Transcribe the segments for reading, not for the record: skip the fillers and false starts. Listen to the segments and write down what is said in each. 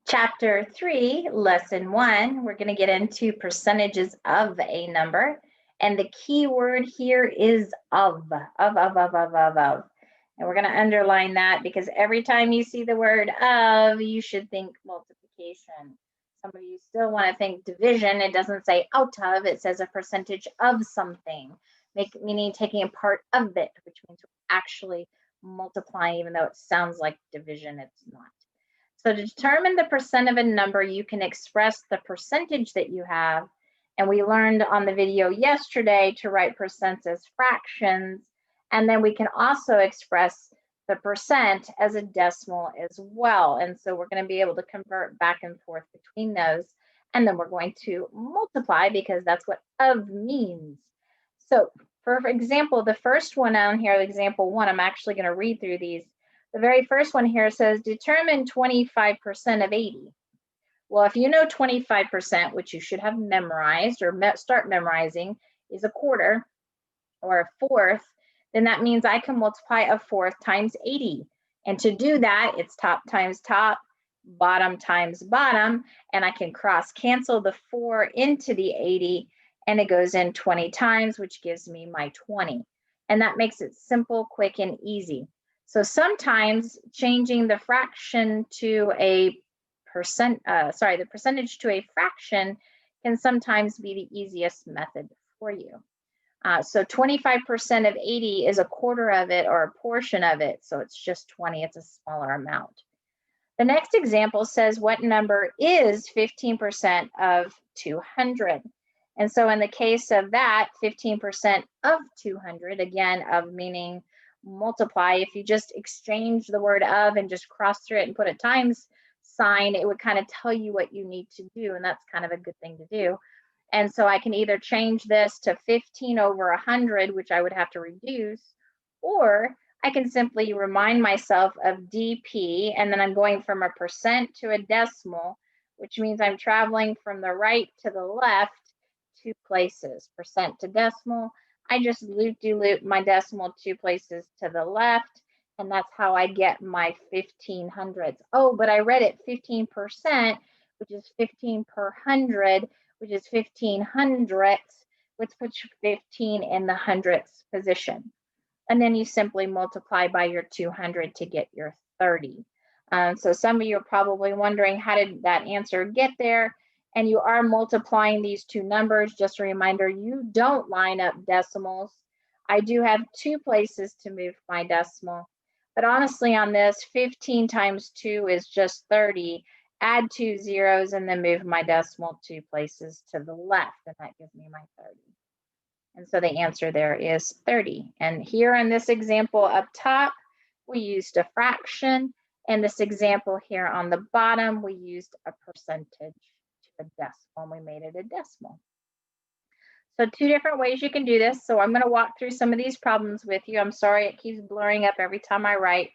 Chapter 3, Lesson 1, we're going to get into percentages of a number. And the key word here is of. And we're going to underline that because every time you see the word of, you should think multiplication. Some of you still want to think division. It doesn't say out of, it says a percentage of something, meaning taking a part of it, which means we're actually multiplying, even though it sounds like division, it's not. So to determine the percent of a number, you can express the percentage that you have. And we learned on the video yesterday to write percents as fractions. And then we can also express the percent as a decimal as well. And so we're going to be able to convert back and forth between those. And then we're going to multiply because that's what of means. So for example, the first one on here, example 1, I'm actually going to read through these. The very first one here says, determine 25% of 80. Well, if you know 25%, which you should have memorized or start memorizing, is a quarter or a fourth, then that means I can multiply a fourth times 80. And to do that, it's top times top, bottom times bottom, and I can cross cancel the 4 into the 80, and it goes in 20 times, which gives me my 20. And that makes it simple, quick, and easy. So sometimes changing the fraction to a the percentage to a fraction can sometimes be the easiest method for you. So 25% of 80 is a quarter of it or a portion of it. So it's just 20, it's a smaller amount. The next example says what number is 15% of 200? And so in the case of that, 15% of 200, again, of meaning multiply, if you just exchange the word of and just cross through it and put a times sign, it would kind of tell you what you need to do. And that's kind of a good thing to do. And so I can either change this to 15 over 100, which I would have to reduce, or I can simply remind myself of DP, and then I'm going from a percent to a decimal, which means I'm traveling from the right to the left 2 places, percent to decimal. I just loop-de-loop my decimal 2 places to the left, and that's how I get my 1500s. Oh, but I read it 15%, which is 15 per 100, which is 15 hundredths, which puts 15 in the hundredths position. And then you simply multiply by your 200 to get your 30. So some of you are probably wondering, how did that answer get there? And you are multiplying these two numbers. Just a reminder, you don't line up decimals. I do have 2 places to move my decimal. But honestly, on this, 15 times 2 is just 30. Add 2 zeros and then move my decimal 2 places to the left, and that gives me my 30. And so the answer there is 30. And here in this example up top, we used a fraction. In this example here on the bottom, we used a percentage to a decimal, and we made it a decimal. So 2 different ways you can do this. So I'm going to walk through some of these problems with you. I'm sorry it keeps blurring up every time I write.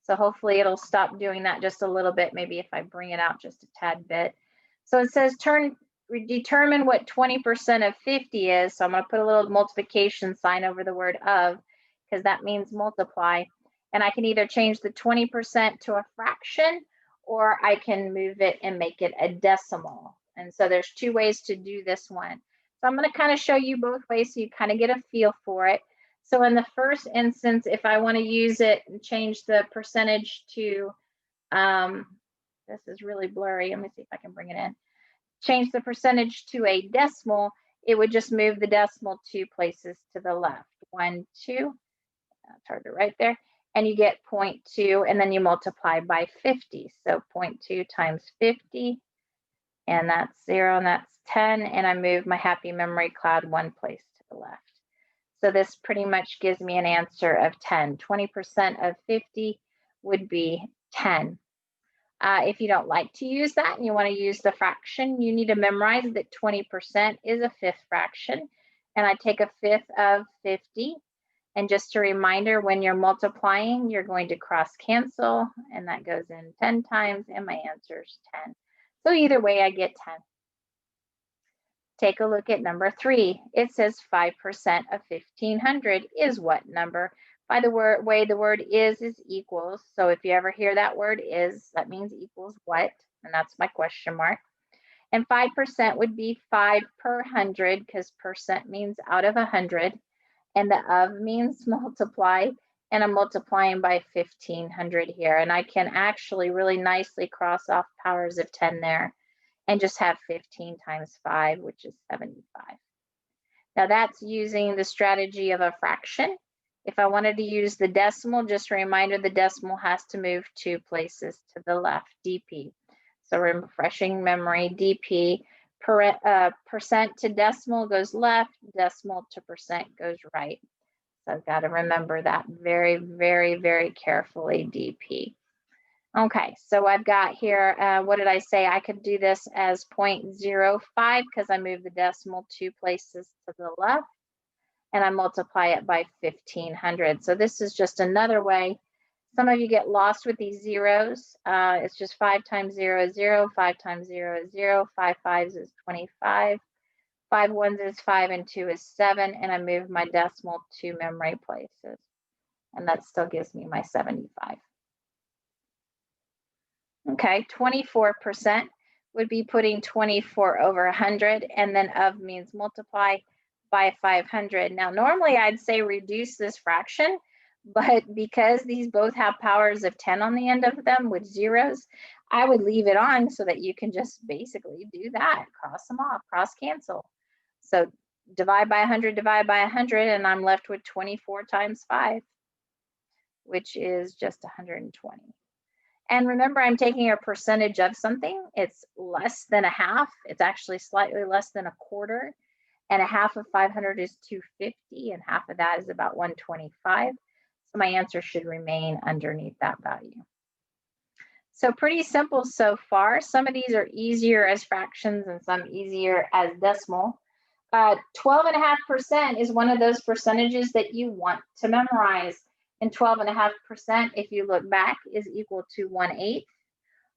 So hopefully it'll stop doing that just a little bit, maybe if I bring it out just a tad bit. So it says determine what 20% of 50 is. So I'm going to put a little multiplication sign over the word of, because that means multiply. And I can either change the 20% to a fraction, or I can move it and make it a decimal. And so there's 2 ways to do this one. So I'm going to kind of show you both ways so you kind of get a feel for it. So in the first instance, if I want to use it and change the percentage to, this is really blurry. Let me see if I can bring it in. Change the percentage to a decimal, it would just move the decimal 2 places to the left. 1, 2, it's hard to write there. And you get 0.2, and then you multiply by 50. So 0.2 times 50, and that's 0, and that's 10, and I move my happy memory cloud 1 place to the left. So this pretty much gives me an answer of 10. 20% of 50 would be 10. If you don't like to use that and you want to use the fraction, you need to memorize that 20% is a 5th fraction. And I take a 5th of 50. And just a reminder, when you're multiplying, you're going to cross cancel, and that goes in 10 times, and my answer is 10. So either way, I get 10. Take a look at number 3. It says 5% of 1500 is what number? By the way the word is equals. So if you ever hear that word is, that means equals what? and that's my question mark. And 5% would be 5 per 100, because percent means out of 100, and the of means multiply, and I'm multiplying by 1500 here. And I can actually really nicely cross off powers of 10 there and just have 15 times 5, which is 75. Now that's using the strategy of a fraction. If I wanted to use the decimal, just a reminder, the decimal has to move 2 places to the left, dp. So refreshing memory, dp, percent to decimal goes left, decimal to percent goes right. So I've got to remember that very, very, very carefully, dp. Okay, so I've got here, what did I say? I could do this as 0.05 because I moved the decimal 2 places to the left, and I multiply it by 1500. So this is just another way. Some of you get lost with these zeros. It's just 5 times 0 is 0, 5 times 0 is 0, 5 5s is 25, 5 1s is 5, and 2 is 7, and I move my decimal 2 memory places. And that still gives me my 75. Okay, 24% would be putting 24 over 100, and then of means multiply by 500. Now, normally I'd say reduce this fraction, but because these both have powers of 10 on the end of them with zeros, I would leave it on so that you can just basically do that, cross them off, cross cancel. So divide by 100, and I'm left with 24 times 5, which is just 120. And remember, I'm taking a percentage of something. It's less than a half. It's actually slightly less than a quarter. And a half of 500 is 250, and half of that is about 125. So my answer should remain underneath that value. So pretty simple so far. Some of these are easier as fractions and some easier as decimal. 12.5% is one of those percentages that you want to memorize. And 12.5%, if you look back, is equal to 1/8.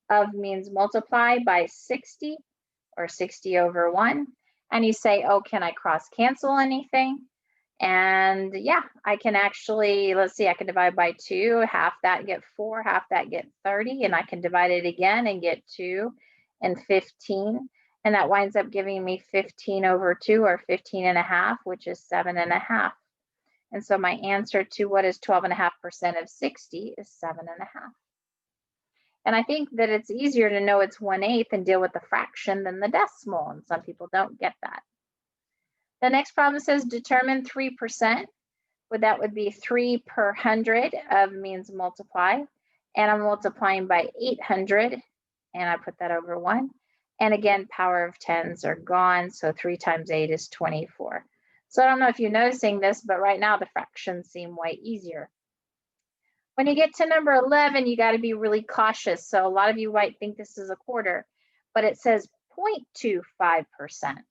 Of means multiply by 60, or 60 over 1. And you say, oh, can I cross cancel anything? And yeah, I can actually, let's see, I can divide by 2, half that get 4, half that get 30, and I can divide it again and get 2 and 15. And that winds up giving me 15 over 2, or 15.5, which is 7.5. And so my answer to what is 12.5% of 60 is 7.5. And I think that it's easier to know it's 1/8 and deal with the fraction than the decimal, and some people don't get that. The next problem says determine 3%. That would be 3 per 100, of means multiply, and I'm multiplying by 800, and I put that over 1. And again, power of 10s are gone, so 3 times 8 is 24. So I don't know if you're noticing this, but right now the fractions seem way easier. When you get to number 11, you got to be really cautious. So a lot of you might think this is a quarter, but it says 0.25%.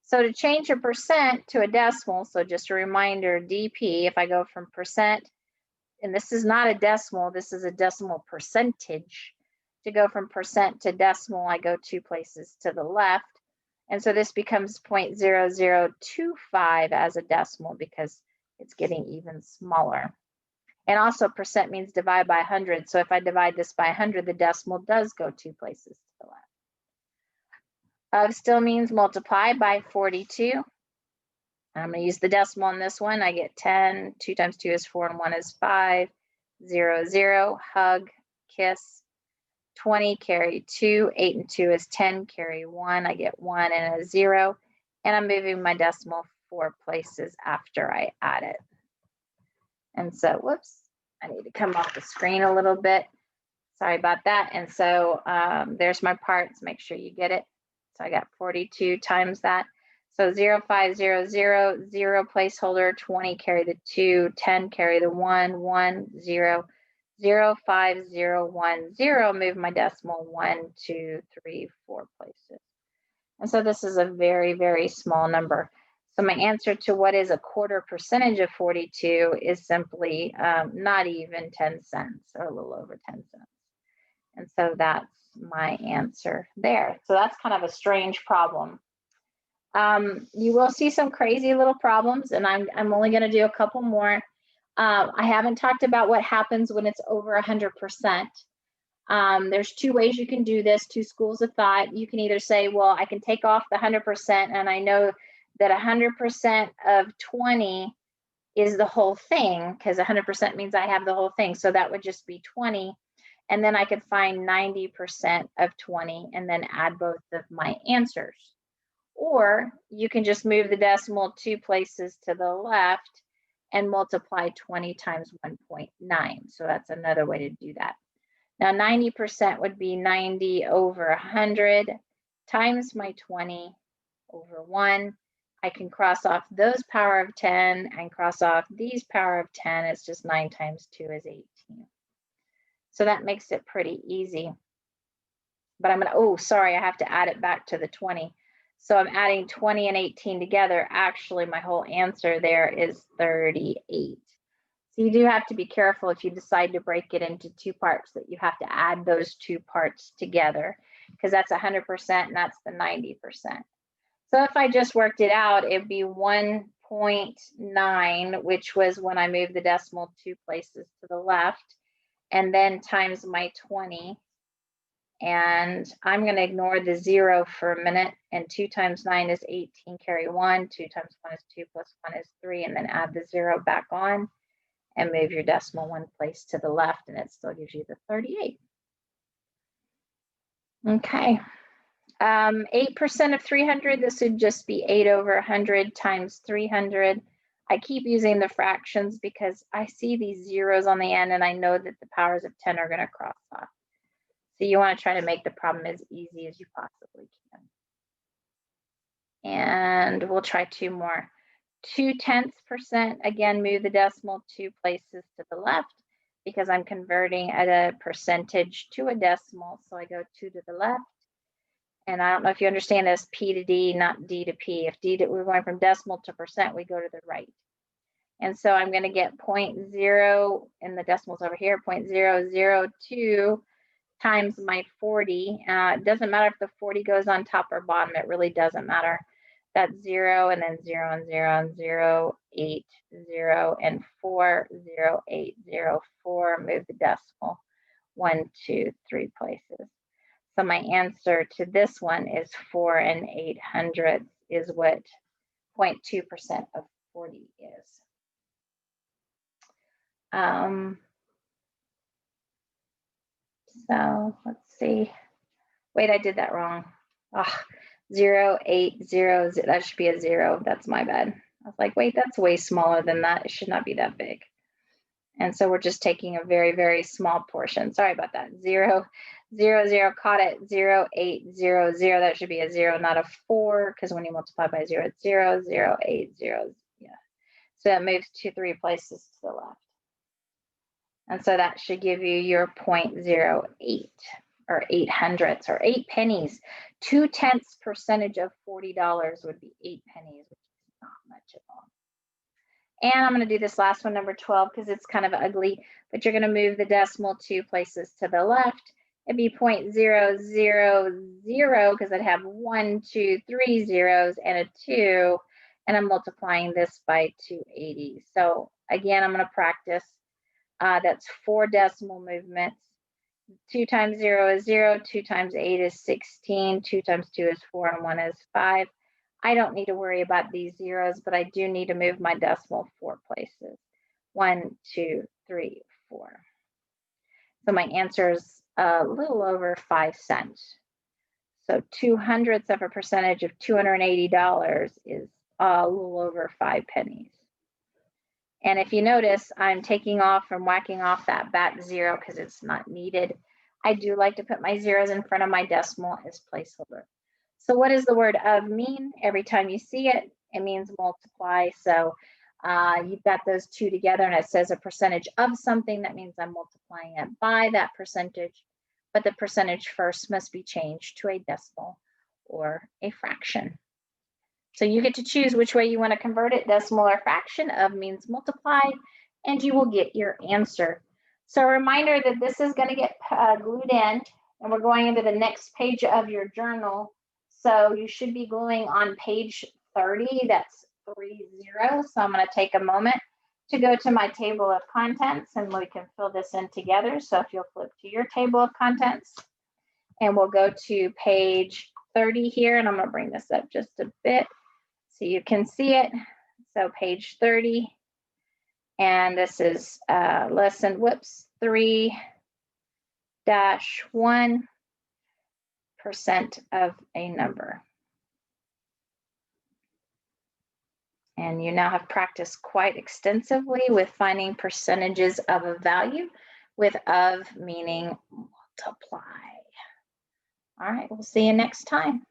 So to change a percent to a decimal, so just a reminder, dp, if I go from percent, and this is not a decimal, this is a decimal percentage. To go from percent to decimal, I go 2 places to the left. And so this becomes 0.0025 as a decimal because it's getting even smaller. And also percent means divide by 100. So if I divide this by 100, the decimal does go 2 places to the left. Still means multiply by 42. I'm going to use the decimal in this one. I get 10. 2 times 2 is 4, and 1 is 5. 0, 0. Hug, kiss. 20, carry 2. 8 and 2 is 10, carry 1. I get 1 and a 0. And I'm moving my decimal 4 places after I add it. And so, whoops, I need to come off the screen a little bit. Sorry about that. And so there's my parts. Make sure you get it. So I got 42 times that. So 0, 5, 0, 0, 0 placeholder, 20 carry the 2, 10 carry the 1, 1, 0, 0, 5, 0, 1, 0, move my decimal 1, 2, 3, 4 places. And so this is a very, very small number. So my answer to what is a quarter percentage of 42 is simply not even 10 cents, or a little over 10 cents. And so that's my answer there. So that's kind of a strange problem. You will see some crazy little problems, and I'm only going to do a couple more. I haven't talked about what happens when it's over 100%. There's two ways you can do this, two schools of thought. You can either say, well, I can take off the 100%, and I know that 100% of 20 is the whole thing, because 100% means I have the whole thing. So that would just be 20. And then I could find 90% of 20 and then add both of my answers. Or you can just move the decimal 2 places to the left and multiply 20 times 1.9. So that's another way to do that. Now 90% would be 90 over 100 times my 20 over 1. I can cross off those power of 10 and cross off these power of 10. It's just 9 times 2 is 18. So that makes it pretty easy. But I'm going to, oh, sorry, I have to add it back to the 20. So I'm adding 20 and 18 together. Actually, my whole answer there is 38. So you do have to be careful if you decide to break it into two parts, that you have to add those two parts together, because that's 100% and that's the 90%. So if I just worked it out, it'd be 1.9, which was when I moved the decimal 2 places to the left, and then times my 20. And I'm going to ignore the 0 for a minute. And 2 times 9 is 18, carry 1. 2 times 1 is 2, plus 1 is 3. And then add the 0 back on and move your decimal 1 place to the left, and it still gives you the 38. Okay. 8% of 300, this would just be 8 over 100 times 300. I keep using the fractions because I see these zeros on the end and I know that the powers of 10 are going to cross off. So you want to try to make the problem as easy as you possibly can. And we'll try 2 more. 0.2%, again, move the decimal 2 places to the left because I'm converting at a percentage to a decimal. So I go 2 to the left. And I don't know if you understand this, P to D, not D to P. If we're going from decimal to percent, we go to the right. And so I'm going to get 0.0, and the decimal's over here, 0.002 times my 40. It doesn't matter if the 40 goes on top or bottom. It really doesn't matter. That's 0, and then 0, and 0, and 0, 8, 0, and 4, 0, 8, 0, 4. Move the decimal 1, 2, 3 places. So my answer to this one is 4 8/100 is what 0.2% of 40 is. So let's see. Wait, I did that wrong. 0, 8, 0, that should be a 0. That's my bad. I was like, wait, that's way smaller than that. It should not be that big. And so we're just taking a very, very small portion. Sorry about that. 0, 0, 0, caught it. 0, 8, 0, 0. That should be a 0, not a 4, because when you multiply by 0, it's 0, 0, 8, 0. Yeah. So that moves 2, 3 places to the left. And so that should give you your 0.08 or 8/100 or 8 pennies. 0.2% of $40 would be 8 pennies, which is not much at all. And I'm going to do this last one, number 12, because it's kind of ugly, but you're going to move the decimal 2 places to the left. It'd be 0.000, because I'd have 1, 2, 3 zeros and a 2, and I'm multiplying this by 280. So again, I'm going to practice. That's 4 decimal movements. 2 times 0 is 0, 2 times 8 is 16, 2 times 2 is 4, and 1 is 5. I don't need to worry about these zeros, but I do need to move my decimal 4 places. 1, 2, 3, 4. So my answer is a little over 5 cents. So 0.02% of $280 is a little over 5 pennies. And if you notice, I'm taking off and whacking off that back 0 because it's not needed. I do like to put my zeros in front of my decimal as placeholder. So what does the word of mean? Every time you see it, it means multiply. So you've got those two together and it says a percentage of something. That means I'm multiplying it by that percentage. But the percentage first must be changed to a decimal or a fraction. So you get to choose which way you want to convert it. Decimal or fraction. Of means multiply, and you will get your answer. So a reminder that this is going to get glued in, and we're going into the next page of your journal. So you should be gluing on page 30. That's 30. So I'm going to take a moment to go to my table of contents, and we can fill this in together. So if you'll flip to your table of contents, and we'll go to page 30 here, and I'm going to bring this up just a bit so you can see it. So page 30, and this is lesson 3-1% of a number. And you now have practiced quite extensively with finding percentages of a value, with of meaning multiply. All right, we'll see you next time.